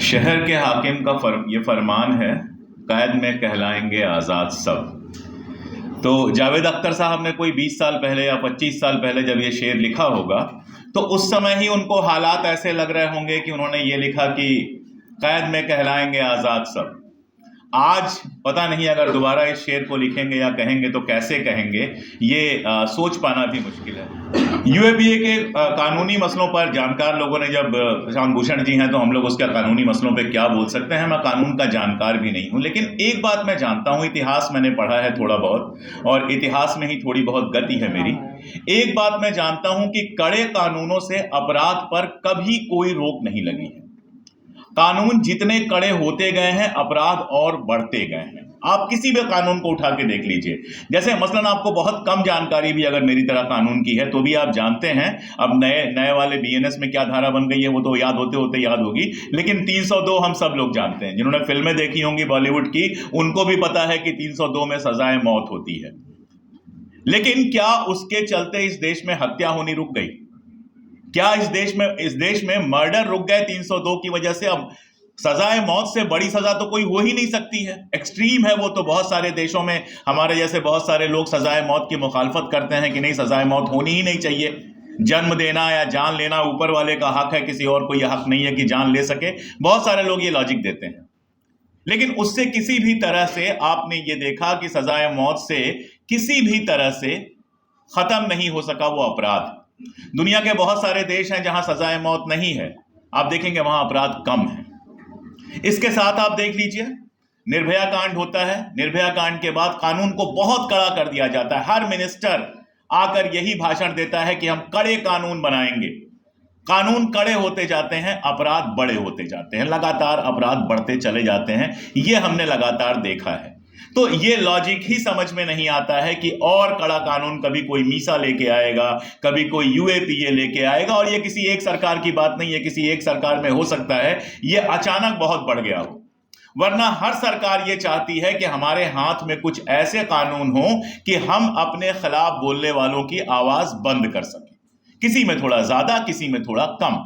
शहर के हाकिम का ये फरमान है, कैद में कहलाएंगे आज़ाद सब। तो जावेद अख्तर साहब ने कोई 20 साल पहले या 25 साल पहले जब ये शेर लिखा होगा तो उस समय ही उनको हालात ऐसे लग रहे होंगे कि उन्होंने ये लिखा कि कैद में कहलाएंगे आज़ाद सब। आज पता नहीं अगर दोबारा इस शेर को लिखेंगे या कहेंगे तो कैसे कहेंगे, ये सोच पाना भी मुश्किल है। यूएपीए के कानूनी मसलों पर जानकार लोगों ने जब, प्रशांत भूषण जी हैं तो हम लोग उसके कानूनी मसलों पे क्या बोल सकते हैं, मैं कानून का जानकार भी नहीं हूं, लेकिन एक बात मैं जानता हूं, इतिहास मैंने पढ़ा है थोड़ा बहुत और इतिहास में ही थोड़ी बहुत गति है मेरी। एक बात मैं जानता हूं कि कड़े कानूनों से अपराध पर कभी कोई रोक नहीं लगी है। कानून जितने कड़े होते गए हैं अपराध और बढ़ते गए हैं। आप किसी भी कानून को उठा के देख लीजिए, जैसे मसलन आपको बहुत कम जानकारी भी अगर मेरी तरह कानून की है तो भी आप जानते हैं अब नए वाले बीएनएस में क्या धारा बन गई है वो तो याद होते होते याद होगी, लेकिन 302 हम सब लोग जानते हैं। जिन्होंने फिल्में देखी होंगी बॉलीवुड की उनको भी पता है कि 302 में सजाए मौत होती है। लेकिन क्या उसके चलते इस देश में हत्या होनी रुक गई? क्या इस देश में मर्डर रुक गए 302 की वजह से? अब सजाए मौत से बड़ी सजा तो कोई हो ही नहीं सकती है, एक्सट्रीम है वो तो। बहुत सारे देशों में हमारे जैसे बहुत सारे लोग सजाए मौत की मुखालफत करते हैं कि नहीं, सजाए मौत होनी ही नहीं चाहिए। जन्म देना या जान लेना ऊपर वाले का हक है, किसी और को यह हक नहीं है कि जान ले सके। बहुत सारे लोग ये लॉजिक देते हैं, लेकिन उससे किसी भी तरह से आपने ये देखा कि सजाए मौत से किसी भी तरह से खत्म नहीं हो सका वो अपराध। दुनिया के बहुत सारे देश हैं जहां सजाए मौत नहीं है, आप देखेंगे वहां अपराध कम है। इसके साथ आप देख लीजिए, निर्भया कांड होता है, निर्भया कांड के बाद कानून को बहुत कड़ा कर दिया जाता है। हर मिनिस्टर आकर यही भाषण देता है कि हम कड़े कानून बनाएंगे। कानून कड़े होते जाते हैं, अपराध बड़े होते जाते हैं, लगातार अपराध बढ़ते चले जाते हैं, ये हमने लगातार देखा है। तो ये लॉजिक ही समझ में नहीं आता है कि और कड़ा कानून कभी कोई मीसा लेके आएगा, कभी कोई यूएपीए लेके आएगा, और ये किसी एक सरकार की बात नहीं है, किसी एक सरकार में हो सकता है ये अचानक बहुत बढ़ गया हो, वरना हर सरकार ये चाहती है कि हमारे हाथ में कुछ ऐसे कानून हो कि हम अपने खिलाफ बोलने वालों की आवाज बंद कर सकें, किसी में थोड़ा ज्यादा, किसी में थोड़ा कम।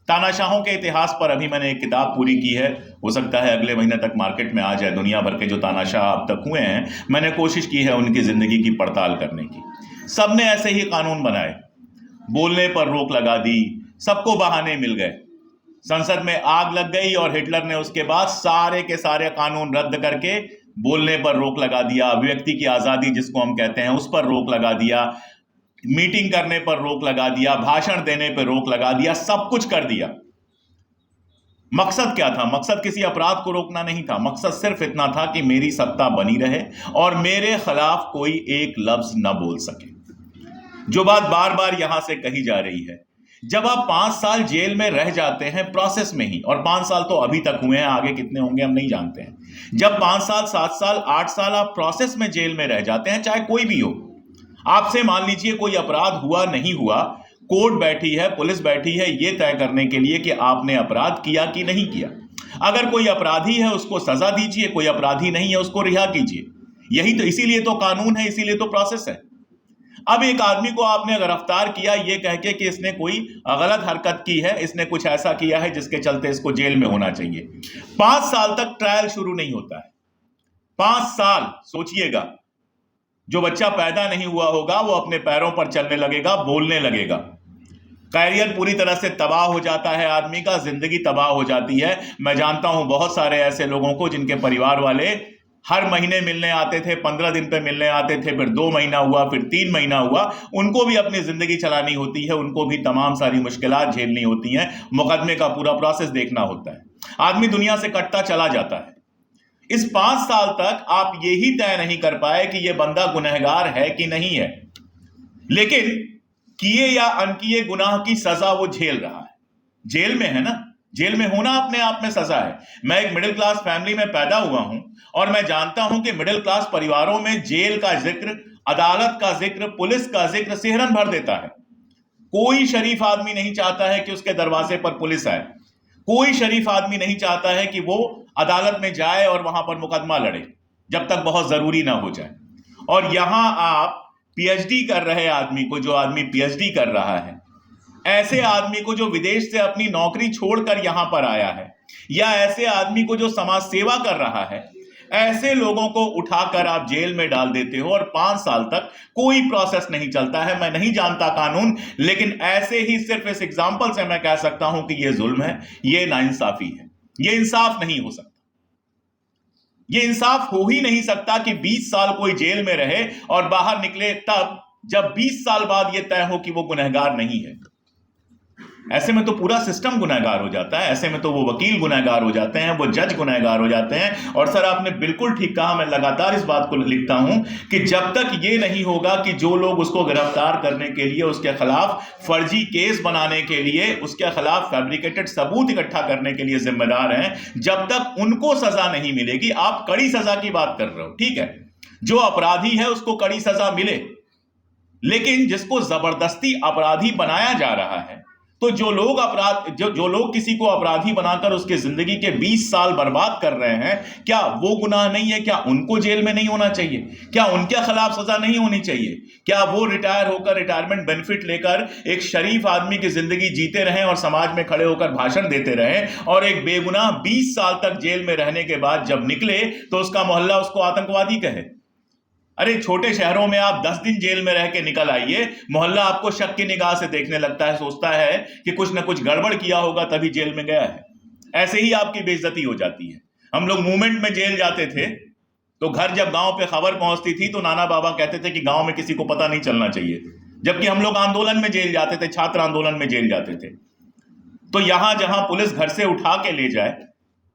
तानाशाहों के इतिहास पर अभी मैंने एक किताब पूरी की है, हो सकता है अगले महीने तक मार्केट में आ जाए। दुनिया भर के जो तानाशाह अब तक हुए हैं, मैंने कोशिश की है उनकी जिंदगी की पड़ताल करने की। सबने ऐसे ही कानून बनाए, बोलने पर रोक लगा दी, सबको बहाने मिल गए, संसद में आग लग गई और हिटलर ने उसके बाद सारे के सारे कानून रद्द करके बोलने पर रोक लगा दिया, अभिव्यक्ति की आजादी जिसको हम कहते हैं उस पर रोक लगा दिया, मीटिंग करने पर रोक लगा दिया, भाषण देने पर रोक लगा दिया, सब कुछ कर दिया। मकसद क्या था? मकसद किसी अपराध को रोकना नहीं था, मकसद सिर्फ इतना था कि मेरी सत्ता बनी रहे और मेरे खिलाफ कोई एक लफ्ज न बोल सके। जो बात बार बार यहां से कही जा रही है, जब आप 5 साल जेल में रह जाते हैं प्रोसेस में ही, और 5 साल तो अभी तक हुए हैं, आगे कितने होंगे हम नहीं जानते हैं। जब 5 साल, 7 साल, 8 साल आप प्रोसेस में जेल में रह जाते हैं, चाहे कोई भी हो, आपसे मान लीजिए कोई अपराध हुआ नहीं हुआ, कोर्ट बैठी है, पुलिस बैठी है ये तय करने के लिए कि आपने अपराध किया कि नहीं किया। अगर कोई अपराधी है उसको सजा दीजिए, कोई अपराधी नहीं है उसको रिहा कीजिए। यही तो, इसीलिए तो कानून है, इसीलिए तो प्रोसेस है। अब एक आदमी को आपने गिरफ्तार किया ये कह के कि इसने कोई गलत हरकत की है, इसने कुछ ऐसा किया है जिसके चलते इसको जेल में होना चाहिए। 5 साल तक ट्रायल शुरू नहीं होता है। 5 साल सोचिएगा, जो बच्चा पैदा नहीं हुआ होगा वो अपने पैरों पर चलने लगेगा, बोलने लगेगा, कैरियर पूरी तरह से तबाह हो जाता है, आदमी का जिंदगी तबाह हो जाती है। मैं जानता हूं बहुत सारे ऐसे लोगों को जिनके परिवार वाले हर महीने मिलने आते थे, 15 दिन पे मिलने आते थे, फिर 2 महीना हुआ, फिर 3 महीना हुआ, उनको भी अपनी जिंदगी चलानी होती है, उनको भी तमाम सारी मुश्किलात झेलनी होती हैं, मुकदमे का पूरा प्रोसेस देखना होता है। आदमी दुनिया से कटता चला जाता है। इस 5 साल तक आप यही तय नहीं कर पाए कि यह बंदा गुनहगार है कि नहीं है, लेकिन किए या अनकिए गुनाह की सजा वो झेल रहा है। जेल में है ना, जेल में होना अपने आप में सजा है। मैं एक मिडिल क्लास फैमिली में पैदा हुआ हूं और मैं जानता हूं कि मिडिल क्लास परिवारों में जेल का जिक्र, अदालत का जिक्र, पुलिस का जिक्र सिहरन भर देता है। कोई शरीफ आदमी नहीं चाहता है कि उसके दरवाजे पर पुलिस आए, कोई शरीफ आदमी नहीं चाहता है कि वो अदालत में जाए और वहां पर मुकदमा लड़े जब तक बहुत जरूरी ना हो जाए। और यहां आप पीएचडी कर रहे आदमी को, जो आदमी पीएचडी कर रहा है, ऐसे आदमी को जो विदेश से अपनी नौकरी छोड़कर यहां पर आया है, या ऐसे आदमी को जो समाज सेवा कर रहा है, ऐसे लोगों को उठाकर आप जेल में डाल देते हो और 5 साल तक कोई प्रोसेस नहीं चलता है। मैं नहीं जानता कानून, लेकिन ऐसे ही सिर्फ इस एग्जांपल से मैं कह सकता हूं कि यह जुल्म है, यह नाइंसाफी है, यह इंसाफ नहीं हो सकता। यह इंसाफ हो ही नहीं सकता कि 20 साल कोई जेल में रहे और बाहर निकले तब जब 20 साल बाद यह तय हो कि वो गुनहगार नहीं है। ऐसे में तो पूरा सिस्टम गुनहगार हो जाता है, ऐसे में तो वो वकील गुनहगार हो जाते हैं, वो जज गुनहगार हो जाते हैं। और सर आपने बिल्कुल ठीक कहा, मैं लगातार इस बात को लिखता हूं कि जब तक ये नहीं होगा कि जो लोग उसको गिरफ्तार करने के लिए, उसके खिलाफ फर्जी केस बनाने के लिए, उसके खिलाफ फैब्रिकेटेड सबूत इकट्ठा करने के लिए जिम्मेदार हैं, जब तक उनको सजा नहीं मिलेगी। आप कड़ी सजा की बात कर रहे हो, ठीक है, जो अपराधी है उसको कड़ी सजा मिले, लेकिन जिसको जबरदस्ती अपराधी बनाया जा रहा है, तो जो लोग किसी को अपराधी बनाकर उसके जिंदगी के 20 साल बर्बाद कर रहे हैं, क्या वो गुनाह नहीं है? क्या उनको जेल में नहीं होना चाहिए? क्या उनके खिलाफ सजा नहीं होनी चाहिए? क्या वो रिटायर होकर, रिटायरमेंट बेनिफिट लेकर एक शरीफ आदमी की जिंदगी जीते रहें और समाज में खड़े होकर भाषण देते रहें, और एक बेगुनाह 20 साल तक जेल में रहने के बाद जब निकले तो उसका मोहल्ला उसको आतंकवादी कहे? अरे छोटे शहरों में आप 10 दिन जेल में रह के निकल आइए, मोहल्ला आपको शक की निगाह से देखने लगता है, सोचता है कि कुछ ना कुछ गड़बड़ किया होगा तभी जेल में गया है। ऐसे ही आपकी बेइज्जती हो जाती है। हम लोग मूवमेंट में जेल जाते थे तो घर जब गांव पे खबर पहुंचती थी तो नाना बाबा कहते थे कि गांव में किसी को पता नहीं चलना चाहिए, जबकि हम लोग आंदोलन में जेल जाते थे, छात्र आंदोलन में जेल जाते थे। तो यहां जहां पुलिस घर से उठा के ले जाए,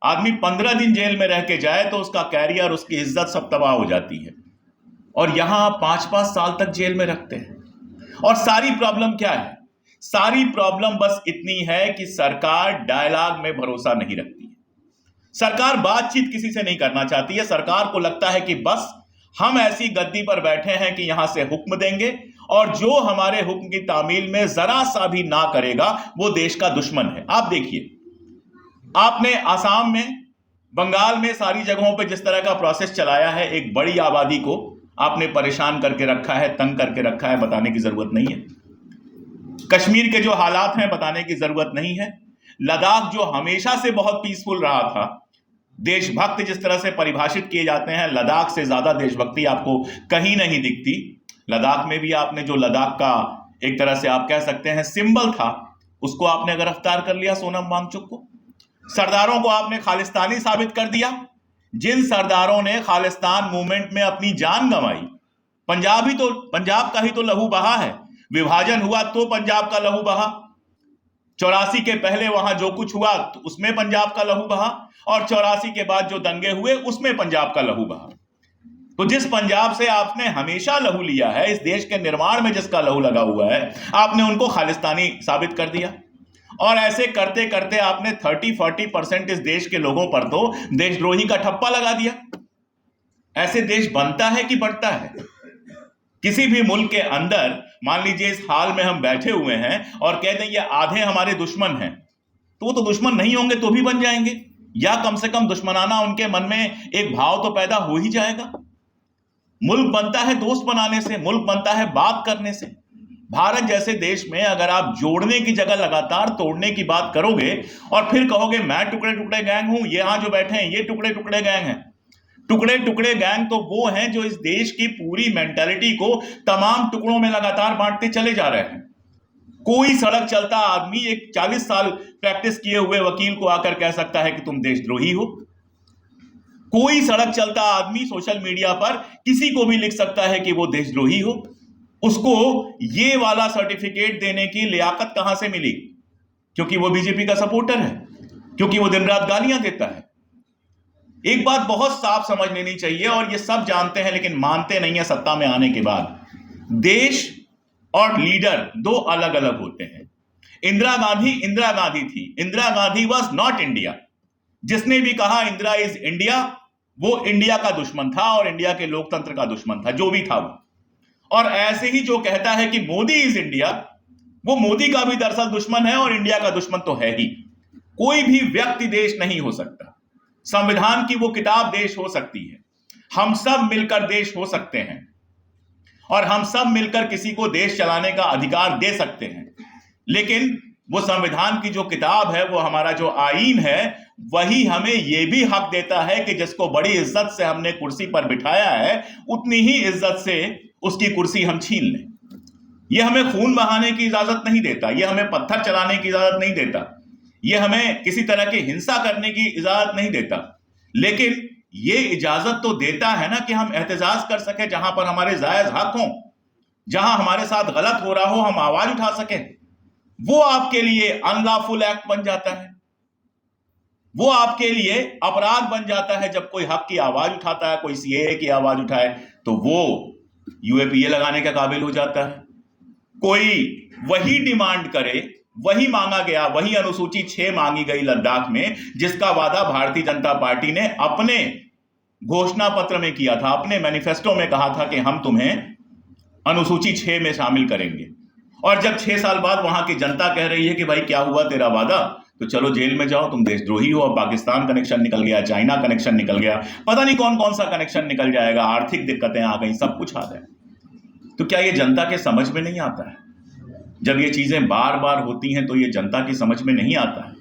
आदमी 15 दिन जेल में रह के जाए तो उसका कैरियर, उसकी इज्जत सब तबाह हो जाती है। और यहां आप 5-5 साल तक जेल में रखते हैं। और सारी प्रॉब्लम क्या है? सारी प्रॉब्लम बस इतनी है कि सरकार डायलॉग में भरोसा नहीं रखती है। सरकार बातचीत किसी से नहीं करना चाहती है। सरकार को लगता है कि बस हम ऐसी गद्दी पर बैठे हैं कि यहां से हुक्म देंगे, और जो हमारे हुक्म की तामील में जरा सा भी ना करेगा वो देश का दुश्मन है। आप देखिए, आपने आसाम में, बंगाल में, सारी जगहों पे जिस तरह का प्रोसेस चलाया है, एक बड़ी आबादी को आपने परेशान करके रखा है, तंग करके रखा है, बताने की जरूरत नहीं है। कश्मीर के जो हालात हैं बताने की जरूरत नहीं है। लद्दाख जो हमेशा से बहुत पीसफुल रहा था, देशभक्त जिस तरह से परिभाषित किए जाते हैं, लद्दाख से ज्यादा देशभक्ति आपको कहीं नहीं दिखती। लद्दाख में भी आपने जो लद्दाख का एक तरह से आप कह सकते हैं सिंबल था, उसको आपने गिरफ्तार कर लिया, सोनम वांगचुक को। सरदारों को आपने खालिस्तानी साबित कर दिया। जिन सरदारों ने खालिस्तान मूवमेंट में अपनी जान गंवाई, पंजाब का ही तो लहू बहा है। विभाजन हुआ तो पंजाब का लहू बहा, 84 के पहले वहां जो कुछ हुआ तो उसमें पंजाब का लहू बहा, और 84 के बाद जो दंगे हुए उसमें पंजाब का लहू बहा। तो जिस पंजाब से आपने हमेशा लहू लिया है, इस देश के निर्माण में जिसका लहू लगा हुआ है, आपने उनको खालिस्तानी साबित कर दिया। और ऐसे करते करते आपने 30-40% इस देश के लोगों पर तो देशद्रोही का ठप्पा लगा दिया। ऐसे देश बनता है कि बढ़ता है? किसी भी मुल्क के अंदर मान लीजिए इस हाल में हम बैठे हुए हैं और कहते हैं ये आधे हमारे दुश्मन हैं, तो वो तो दुश्मन नहीं होंगे तो भी बन जाएंगे, या कम से कम दुश्मनाना उनके मन में एक भाव तो पैदा हो ही जाएगा। मुल्क बनता है दोस्त बनाने से, मुल्क बनता है बात करने से। भारत जैसे देश में अगर आप जोड़ने की जगह लगातार तोड़ने की बात करोगे और फिर कहोगे मैं टुकड़े टुकड़े गैंग हूं, ये यहां जो बैठे हैं ये टुकड़े टुकड़े गैंग हैं। टुकड़े टुकड़े गैंग तो वो हैं जो इस देश की पूरी मेंटालिटी को तमाम टुकड़ों में लगातार बांटते चले जा रहे हैं। कोई सड़क चलता आदमी एक 40 साल प्रैक्टिस किए हुए वकील को आकर कह सकता है कि तुम देशद्रोही हो। कोई सड़क चलता आदमी सोशल मीडिया पर किसी को भी लिख सकता है कि वो देशद्रोही हो। उसको ये वाला सर्टिफिकेट देने की लियाकत कहां से मिली? क्योंकि वो बीजेपी का सपोर्टर है, क्योंकि वो दिन रात गालियां देता है। एक बात बहुत साफ समझ लेनी चाहिए, और ये सब जानते हैं लेकिन मानते नहीं है सत्ता में आने के बाद, देश और लीडर दो अलग अलग होते हैं। इंदिरा गांधी थी, Indira Gandhi was not India. जिसने भी कहा इंदिरा इज इंडिया, वो इंडिया का दुश्मन था और इंडिया के लोकतंत्र का दुश्मन था, जो भी था वो। और ऐसे ही जो कहता है कि मोदी इज इंडिया, वो मोदी का भी दरअसल दुश्मन है और इंडिया का दुश्मन तो है ही। कोई भी व्यक्ति देश नहीं हो सकता। संविधान की वो किताब देश हो सकती है, हम सब मिलकर देश हो सकते हैं, और हम सब मिलकर किसी को देश चलाने का अधिकार दे सकते हैं। लेकिन वो संविधान की जो किताब है, वो हमारा जो आईन है, वही हमें यह भी हक देता है कि जिसको बड़ी इज्जत से हमने कुर्सी पर बिठाया है, उतनी ही इज्जत से उसकी कुर्सी हम छीन लें। यह हमें खून बहाने की इजाजत नहीं देता, यह हमें पत्थर चलाने की इजाजत नहीं देता, यह हमें किसी तरह की हिंसा करने की इजाजत नहीं देता, लेकिन यह इजाजत तो देता है ना कि हम एहतजाज कर सके, जहां पर हमारे जायज हक हों, जहां हमारे साथ गलत हो रहा हो हम आवाज उठा सकें। वो आपके लिए अनलॉफुल एक्ट बन जाता है, वो आपके लिए अपराध बन जाता है। जब कोई हक की आवाज उठाता है, कोई सीएए की आवाज उठाए, तो वो यूएपीए लगाने के काबिल हो जाता है। कोई वही डिमांड करे, वही मांगा गया, वही अनुसूची 6 मांगी गई लद्दाख में, जिसका वादा भारतीय जनता पार्टी ने अपने घोषणा पत्र में किया था, अपने मैनिफेस्टो में कहा था कि हम तुम्हें अनुसूची 6 में शामिल करेंगे। और जब 6 साल बाद वहां की जनता कह रही है कि भाई क्या हुआ तेरा वादा, तो चलो जेल में जाओ, तुम देशद्रोही हो। अब पाकिस्तान कनेक्शन निकल गया, चाइना कनेक्शन निकल गया, पता नहीं कौन कौन सा कनेक्शन निकल जाएगा, आर्थिक दिक्कतें आ गई, सब कुछ आ गया। तो क्या ये जनता के समझ में नहीं आता है? जब ये चीजें बार बार होती हैं तो ये जनता की समझ में नहीं आता है।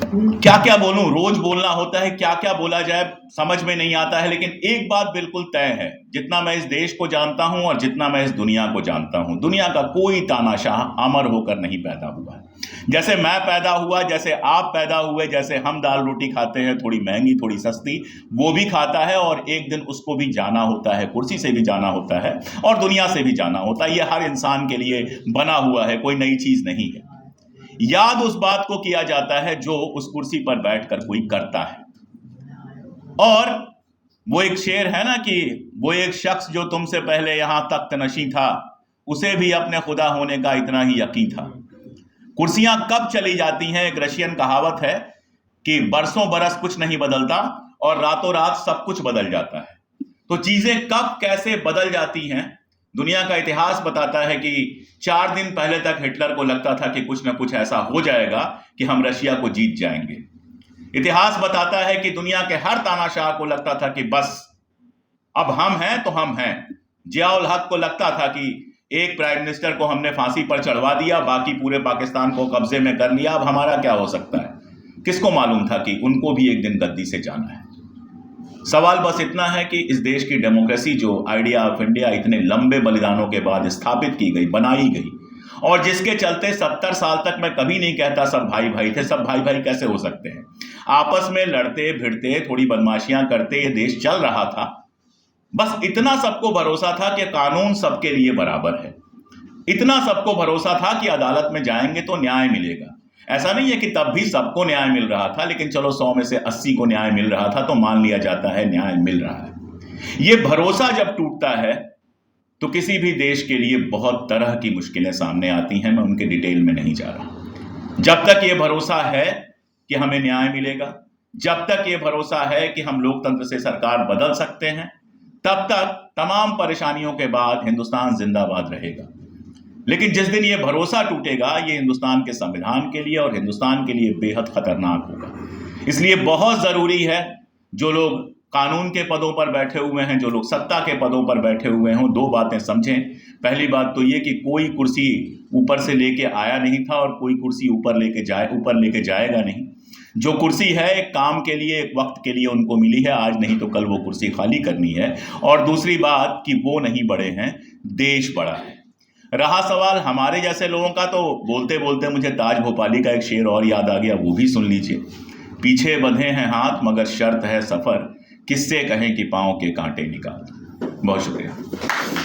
क्या क्या बोलूं, रोज बोलना होता है, क्या क्या बोला जाए समझ में नहीं आता है। लेकिन एक बात बिल्कुल तय है, जितना मैं इस देश को जानता हूं और जितना मैं इस दुनिया को जानता हूं, दुनिया का कोई तानाशाह अमर होकर नहीं पैदा हुआ है। जैसे मैं पैदा हुआ, जैसे आप पैदा हुए, जैसे हम दाल रोटी खाते हैं, थोड़ी महंगी थोड़ी सस्ती, वो भी खाता है और एक दिन उसको भी जाना होता है, कुर्सी से भी जाना होता है और दुनिया से भी जाना होता है। ये हर इंसान के लिए बना हुआ है, कोई नई चीज नहीं है। याद उस बात को किया जाता है जो उस कुर्सी पर बैठकर कोई करता है। और वो एक शेर है ना कि वो एक शख्स जो तुमसे पहले यहां तख्त नशी था, उसे भी अपने खुदा होने का इतना ही यकीन था। कुर्सियां कब चली जाती हैं? एक रशियन कहावत है कि बरसों बरस कुछ नहीं बदलता और रातों रात सब कुछ बदल जाता है। तो चीजें कब कैसे बदल जाती हैं, दुनिया का इतिहास बताता है कि 4 दिन पहले तक हिटलर को लगता था कि कुछ ना कुछ ऐसा हो जाएगा कि हम रशिया को जीत जाएंगे। इतिहास बताता है कि दुनिया के हर तानाशाह को लगता था कि बस अब हम हैं तो हम हैं। जियाउल हक को लगता था कि एक प्राइम मिनिस्टर को हमने फांसी पर चढ़वा दिया, बाकी पूरे पाकिस्तान को कब्जे में कर लिया, अब हमारा क्या हो सकता है। किसको मालूम था कि उनको भी एक दिन गद्दी से जाना है। सवाल बस इतना है कि इस देश की डेमोक्रेसी जो आइडिया ऑफ इंडिया इतने लंबे बलिदानों के बाद स्थापित की गई, बनाई गई, और जिसके चलते 70 साल तक मैं कभी नहीं कहता सब भाई भाई थे, सब भाई भाई कैसे हो सकते हैं, आपस में लड़ते भिड़ते थोड़ी बदमाशियां करते ये देश चल रहा था। बस इतना सबको भरोसा था कि कानून सबके लिए बराबर है, इतना सबको भरोसा था कि अदालत में जाएंगे तो न्याय मिलेगा। ऐसा नहीं है कि तब भी सबको न्याय मिल रहा था, लेकिन चलो 100 में से 80 को न्याय मिल रहा था तो मान लिया जाता है न्याय मिल रहा है। ये भरोसा जब टूटता है तो किसी भी देश के लिए बहुत तरह की मुश्किलें सामने आती हैं। मैं उनके डिटेल में नहीं जा रहा। जब तक ये भरोसा है कि हमें न्याय मिलेगा, जब तक ये भरोसा है कि हम लोकतंत्र से सरकार बदल सकते हैं, तब तक तमाम परेशानियों के बाद हिंदुस्तान जिंदाबाद रहेगा। लेकिन जिस दिन ये भरोसा टूटेगा, ये हिंदुस्तान के संविधान के लिए और हिंदुस्तान के लिए बेहद खतरनाक होगा। इसलिए बहुत जरूरी है जो लोग कानून के पदों पर बैठे हुए हैं, जो लोग सत्ता के पदों पर बैठे हुए हों, 2 बातें समझें। पहली बात तो ये कि कोई कुर्सी ऊपर से लेके आया नहीं था और कोई कुर्सी ऊपर लेके जाएगा नहीं। जो कुर्सी है एक काम के लिए, एक वक्त के लिए उनको मिली है, आज नहीं तो कल वो कुर्सी खाली करनी है। और दूसरी बात कि वो नहीं बड़े हैं, देश बड़ा है। रहा सवाल हमारे जैसे लोगों का, तो बोलते बोलते मुझे ताज भोपाली का एक शेर और याद आ गया, वो भी सुन लीजिए। पीछे बंधे हैं हाथ मगर शर्त है सफर, किससे कहें कि पांव के कांटे निकाल। बहुत शुक्रिया।